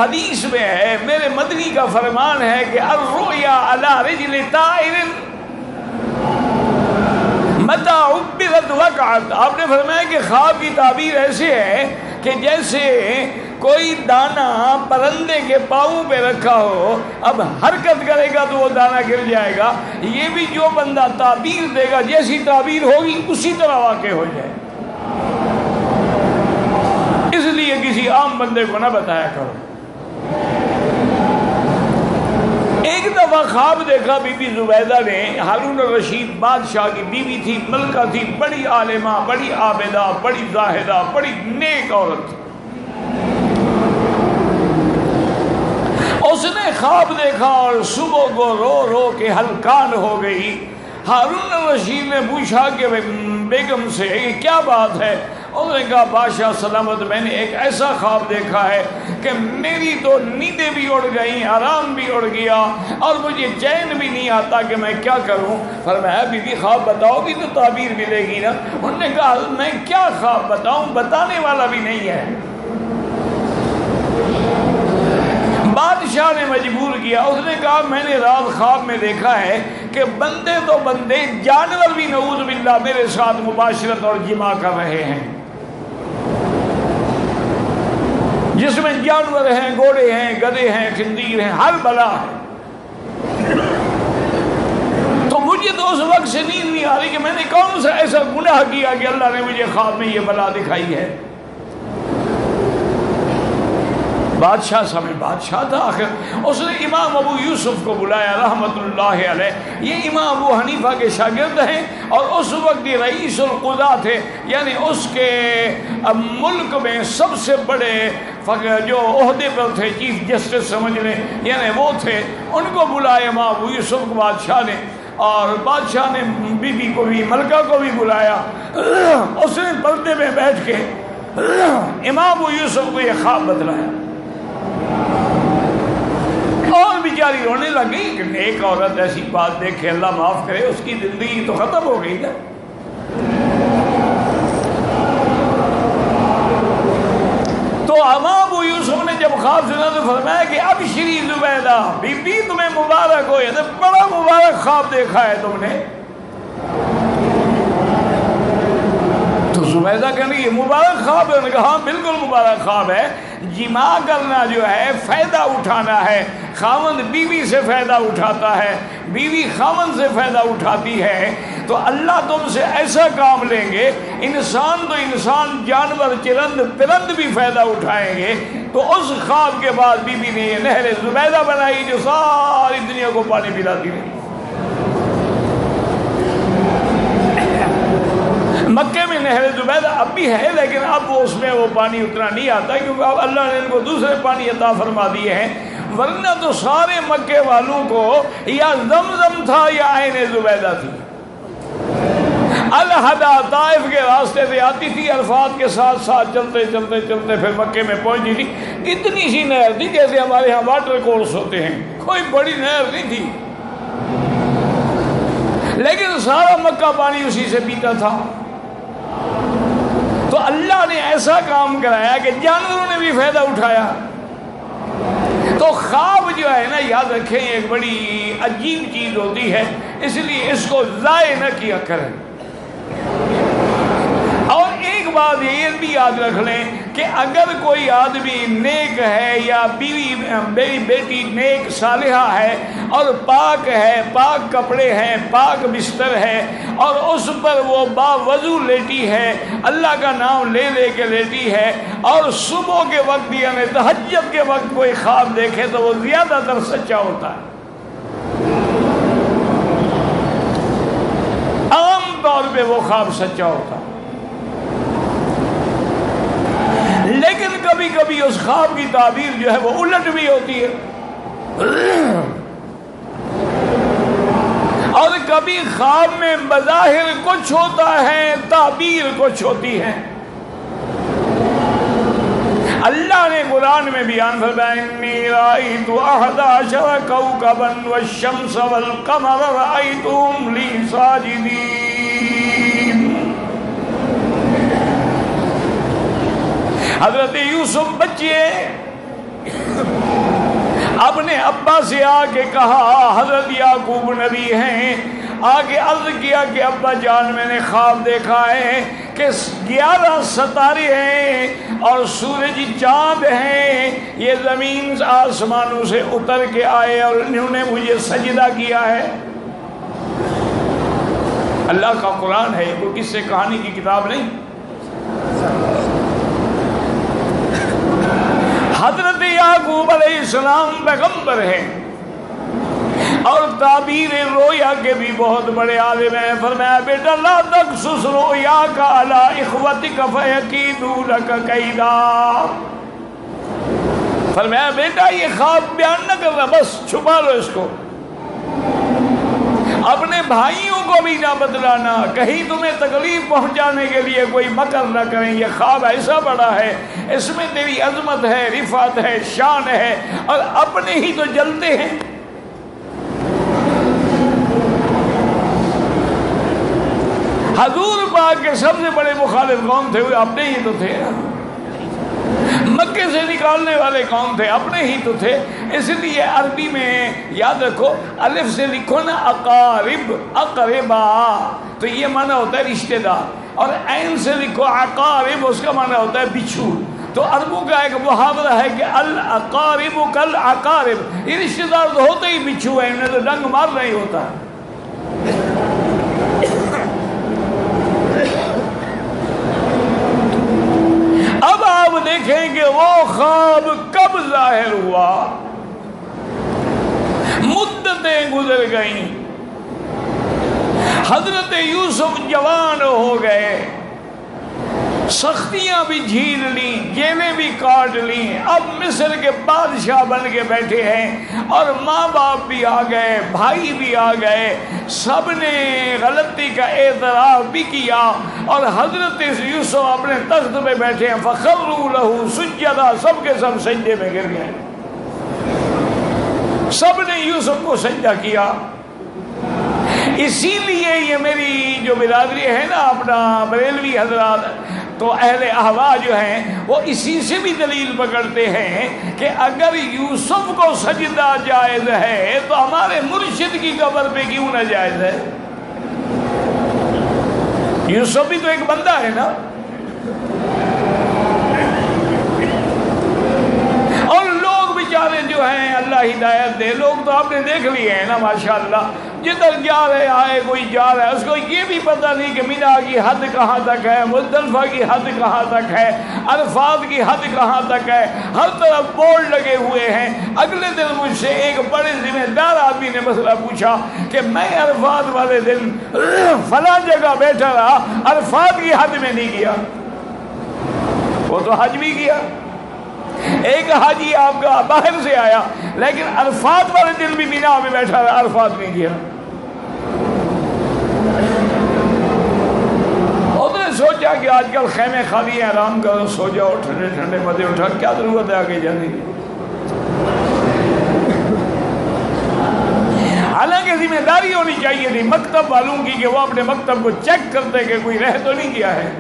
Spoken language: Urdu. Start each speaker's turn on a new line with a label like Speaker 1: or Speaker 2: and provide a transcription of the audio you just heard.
Speaker 1: حدیث میں ہے، میرے مدنی کا فرمان ہے کہ الرؤیا علی رجل طائر متى عبرت وقعت۔ آپ نے فرمایا کہ خواب کی تعبیر ایسے ہے کہ جیسے کوئی دانہ پرندے کے پاؤں پہ رکھا ہو، اب حرکت کرے گا تو وہ دانہ گر جائے گا، یہ بھی جو بندہ تعبیر دے گا جیسی تعبیر ہوگی اسی طرح واقع ہو جائے۔ اس لیے کسی عام بندے کو نہ بتایا کرو۔ ایک دفعہ خواب دیکھا بی بی زبیدہ نے، ہارون الرشید بادشاہ کی بیوی تھی، ملکہ تھی، بڑی عالمہ، بڑی عابدہ، بڑی زاہدہ، بڑی نیک عورت تھی۔ اس نے خواب دیکھا اور صبح کو رو رو کے ہلکان ہو گئی۔ ہارون الرشید نے پوچھا کہ بیگم سے یہ کیا بات ہے؟ انہوں نے کہا بادشاہ سلامت، میں نے ایک ایسا خواب دیکھا ہے کہ میری تو نیندیں بھی اڑ گئیں، آرام بھی اڑ گیا، اور مجھے چین بھی نہیں آتا کہ میں کیا کروں۔ فرمایا بی بی خواب بتاؤ گی تو تعبیر ملے گی نا۔ انہوں نے کہا میں کیا خواب بتاؤں، بتانے والا بھی نہیں ہے۔ بادشاہ نے مجبور کیا، اس نے کہا میں نے رات خواب میں دیکھا ہے کہ بندے تو بندے، جانور بھی نعوذ باللہ میرے ساتھ مباشرت اور جماع کر رہے ہیں، جس میں جانور ہیں، گھوڑے ہیں، گدھے ہیں، خنزیر ہیں، ہر بلا ہے۔ تو مجھے تو اس وقت سے نیند نہیں آ رہی کہ میں نے کون سا ایسا گناہ کیا کہ اللہ نے مجھے خواب میں یہ بلا دکھائی ہے۔ بادشاہ سمجھ، بادشاہ تھا آخر، اس نے امام ابو یوسف کو بلایا رحمت اللہ علیہ۔ یہ امام ابو حنیفہ کے شاگرد ہیں اور اس وقت یہ رئیس القضاء تھے، یعنی اس کے ملک میں سب سے بڑے جو عہدے پر تھے، چیف جسٹس سمجھ لیں، یعنی وہ تھے۔ ان کو بلایا امام ابو یوسف کو بادشاہ نے، اور بادشاہ نے بی بی کو بھی، ملکہ کو بھی بلایا۔ اس نے پردے میں بیٹھ کے امام ابو یوسف کو یہ خواب بتلایا، اور بیچاری رونے لگی کہ ایک عورت ایسی بات دیکھے، اللہ معاف کرے، اس کی زندگی تو ختم ہو گئی نا۔ تو امام ابو یوسف نے جب خواب سنا تو فرمایا کہ اب شری زبیدہ، بی بی تمہیں مبارک ہو، یہ بڑا مبارک خواب دیکھا ہے تم نے۔ تو زبیدہ کہنے یہ مبارک خواب ہے؟ انہوں نے کہا ہاں بالکل مبارک خواب ہے۔ جماع کرنا جو ہے فائدہ اٹھانا ہے، خاوند بیوی سے فائدہ اٹھاتا ہے، بیوی خاوند سے فائدہ اٹھاتی ہے۔ تو اللہ تم سے ایسا کام لیں گے، انسان تو انسان، جانور، چرند، پرند بھی فائدہ اٹھائیں گے۔ تو اس خواب کے بعد بیوی نے یہ نہر زبیدہ بنائی جو ساری دنیا کو پانی پلاتی رہی۔ مکے میں نہر زبیدہ اب بھی ہے، لیکن اب اس میں وہ پانی اتنا نہیں آتا کیونکہ اب اللہ نے ان کو دوسرے پانی عطا فرما دیے ہیں، ورنہ تو سارے مکے والوں کو یا زمزم تھا یا عین زبیدہ تھی۔ الہدا طائف کے راستے سے آتی تھی، عرفات کے ساتھ ساتھ چلتے چلتے چلتے پھر مکے میں پہنچی تھی۔ اتنی سی نہر تھی جیسے ہمارے ہاں واٹر کورس ہوتے ہیں، کوئی بڑی نہر نہیں تھی، لیکن سارا مکہ پانی اسی سے پیتا تھا۔ تو اللہ نے ایسا کام کرایا کہ جانوروں نے بھی فائدہ اٹھایا۔ تو خواب جو ہے نا، یاد رکھیں ایک بڑی عجیب چیز ہوتی ہے، اس لیے اس کو ضائع نہ کیا کریں۔ اور ایک بات یہ بھی یاد رکھ لیں کہ اگر کوئی آدمی نیک ہے یا بیوی میری بیٹی نیک صالحہ ہے اور پاک ہے، پاک کپڑے ہیں، پاک بستر ہے، اور اس پر وہ باوضو لیٹی ہے، اللہ کا نام لے لے کے لیٹی ہے، اور صبح کے وقت یعنی تہجد کے وقت کوئی خواب دیکھے تو وہ زیادہ تر سچا ہوتا ہے۔ عام طور پہ وہ خواب سچا ہوتا ہے، لیکن کبھی کبھی اس خواب کی تعبیر جو ہے وہ الٹ بھی ہوتی ہے، اور کبھی خواب میں بظاہر کچھ ہوتا ہے، تعبیر کچھ ہوتی ہے۔ اللہ نے قرآن میں بیان فرمایا انی رأیت احد عشر کوکبا والشمس والقمر رأیتهم لی ساجدین۔ حضرت یوسف بچے اپنے ابا سے آ کے کہا، حضرت یعقوب نبی ہیں، آگے عرض کیا کہ ابا جان میں نے خواب دیکھا ہے کہ 11 ستارے ہیں اور سورج چاند ہیں، یہ زمین آسمانوں سے اتر کے آئے اور انہوں نے مجھے سجدہ کیا ہے۔ اللہ کا قرآن ہے، کوئی قصے کہانی کی کتاب نہیں۔ حضرت یعقوب علیہ السلام پیغمبر ہیں اور تعبیر رویا کے بھی بہت بڑے عالم ہیں۔ فرمایا بیٹا لا تقصص رؤیاک علی اخوتک فیکیدوا لک کیدا، فرمایا بیٹا یہ خواب بیان نہ کرنا، بس چھپا لو اس کو، اپنے بھائیوں کو بھی نہ بتلانا، کہیں تمہیں تکلیف پہنچانے کے لیے کوئی مکر نہ کریں، یہ خواب ایسا بڑا ہے، اس میں تیری عظمت ہے، رفعت ہے، شان ہے، اور اپنے ہی تو جلتے ہیں۔ حضور پاک کے سب سے بڑے مخالف کون تھے؟ وہ اپنے ہی تو تھے، مکے سے نکالنے والے کون تھے؟ اپنے ہی تو تھے۔ اس لیے عربی میں یاد رکھو، الف سے لکھو نا اقارب، اقربا تو یہ معنی ہوتا ہے رشتہ دار، اور عین سے لکھو اقارب، اس کا معنی ہوتا ہے بچھو۔ تو عربوں کا ایک محاورہ ہے کہ الاقارب کالاقارب، یہ رشتہ دار تو ہوتے ہی بچھو ہیں، انہیں تو ڈنگ مار نہیں ہوتا۔ اب آپ دیکھیں کہ وہ خواب کب ظاہر ہوا؟ مدتیں گزر گئیں، حضرت یوسف جوان ہو گئے، سختیاں بھی جھیل لیں، جیلیں بھی کاٹ لیں، اب مصر کے بادشاہ بن کے بیٹھے ہیں، اور ماں باپ بھی آ گئے، بھائی بھی آ گئے، سب نے غلطی کا اعتراف بھی کیا، اور حضرت یوسف اپنے تخت پہ بیٹھے ہیں، فخروا لہ سجدا، سب کے سب سجدے میں گر گئے، سب نے یوسف کو سجدہ کیا۔ اسی لیے یہ میری جو برادری ہے نا اپنا بریلوی حضرات، تو اہل احوا جو ہیں وہ اسی سے بھی دلیل پکڑتے ہیں کہ اگر یوسف کو سجدہ جائز ہے تو ہمارے مرشد کی قبر پہ کیوں نہ جائز ہے؟ یوسف بھی تو ایک بندہ ہے نا، اور لوگ بیچارے جو ہیں اللہ ہدایت دے، لوگ تو آپ نے دیکھ لیے ہیں نا ماشاءاللہ، جدھر جا رہے آئے کوئی جا رہا ہے، اس کو یہ بھی پتہ نہیں کہ مینا کی حد کہاں تک ہے، مزدلفہ کی حد کہاں تک ہے، عرفات کی حد کہاں تک ہے، ہر طرف بورڈ لگے ہوئے ہیں۔ اگلے دن مجھ سے ایک بڑے ذمہ دار آدمی نے مسئلہ پوچھا کہ میں عرفات والے دن فلاں جگہ بیٹھا رہا، عرفات کی حد میں نہیں گیا، وہ تو حج بھی کیا، ایک حاجی آپ کا باہر سے آیا لیکن عرفات والے دن بھی مینا میں بیٹھا رہا، عرفات نہیں کیا۔ اور نے سوچا کہ آج کل خیمے خالی ہیں، آرام کرو، سو جاؤ، ٹھنڈے ٹھنڈے مزے اٹھا، کیا ضرورت ہے آگے جانے کی۔ حالانکہ ذمہ داری ہونی چاہیے تھی مکتب والوں کی کہ وہ اپنے مکتب کو چیک کرتے کہ کوئی رہ تو نہیں گیا ہے۔